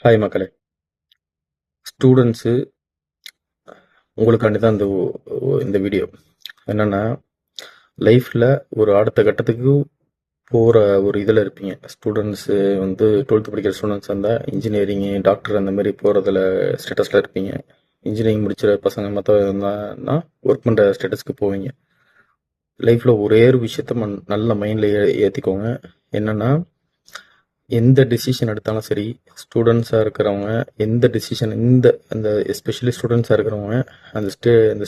Hi மக்களே. Students உங்களுக்காண்டி தான் இந்த வீடியோ. என்னென்னா, லைஃப்பில் ஒரு அடுத்த கட்டத்துக்கு போகிற ஒரு இதில் இருப்பீங்க. ஸ்டூடெண்ட்ஸு 12th படிக்கிற ஸ்டூடெண்ட்ஸ் இருந்தால் இன்ஜினியரிங்கு, டாக்டர் அந்த மாதிரி போகிறதுல ஸ்டேட்டஸில் இருப்பீங்க. இன்ஜினியரிங் முடிச்சிட பசங்க மற்ற இருந்தால் ஒர்க் பண்ணுற ஸ்டேட்டஸ்க்கு போவீங்க. லைஃப்பில் ஒரே ஒரு விஷயத்த நல்ல மைண்டில் ஏற்றிக்கோங்க. என்னென்னா, எந்த டிசிஷன் எடுத்தாலும் சரி, ஸ்டூடெண்ட்ஸாக இருக்கிறவங்க எந்த டிசிஷன் அந்த எஸ்பெஷலி ஸ்டூடெண்ட்ஸாக இருக்கிறவங்க அந்த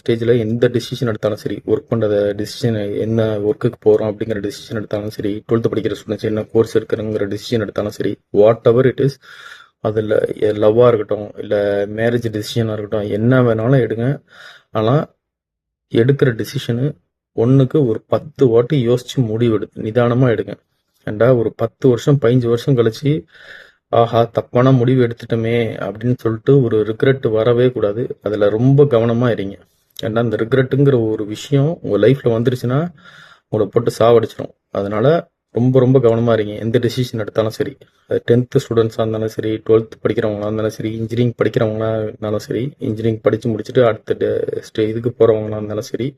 ஸ்டேஜில் எந்த டிசிஷன் எடுத்தாலும் சரி, ஒர்க் பண்ணுற டிசிஷன், என்ன ஒர்க்குக்கு போகிறோம் அப்படிங்கிற டிசிஷன் எடுத்தாலும் சரி, 12th படிக்கிற ஸ்டூடெண்ட்ஸ் என்ன கோர்ஸ் எடுக்கிறங்கிற டிசிஷன் எடுத்தாலும் சரி, வாட் எவர் இட் இஸ், அதில் லவ்வாக இருக்கட்டும், இல்லை மேரேஜ் டிசிஷனாக இருக்கட்டும், என்ன வேணாலும் எடுங்க. ஆனால் எடுக்கிற டிசிஷனு ஒன்றுக்கு ஒரு 10 வாட்டி யோசித்து முடிவு நிதானமாக எடுங்க. ஏண்டா ஒரு 10 வருஷம் 15 வருஷம் கழிச்சு, ஆஹா தப்பான முடிவு எடுத்துட்டோமே அப்படின்னு சொல்லிட்டு ஒரு ரிக்ரெட் வரவே கூடாது. அதில் ரொம்ப கவனமாக இருங்க. ஏன்னா அந்த ரிக்ரெட்டுங்கிற ஒரு விஷயம் உங்கள் லைஃப்பில் வந்துருச்சுன்னா உங்களை போட்டு சாவடிச்சிடும். அதனால ரொம்ப ரொம்ப கவனமாக இருங்க எந்த டெசிஷன் எடுத்தாலும் சரி. அது 10th ஸ்டூடெண்ட்ஸாக இருந்தாலும் சரி, 12th படிக்கிறவங்களா இருந்தாலும் சரி, இன்ஜினியரிங் படிக்கிறவங்களா இருந்தாலும் சரி, இன்ஜினியரிங் படித்து முடிச்சுட்டு அடுத்த இதுக்கு போகிறவங்களா இருந்தாலும் சரி,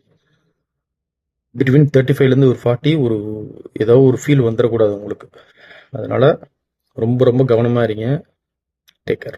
பிட்வீன் 35லேருந்து ஒரு 40 ஏதோ ஒரு ஃபீல் வந்துடக்கூடாது உங்களுக்கு. அதனால ரொம்ப ரொம்ப கவனமாக இருங்க. Take care.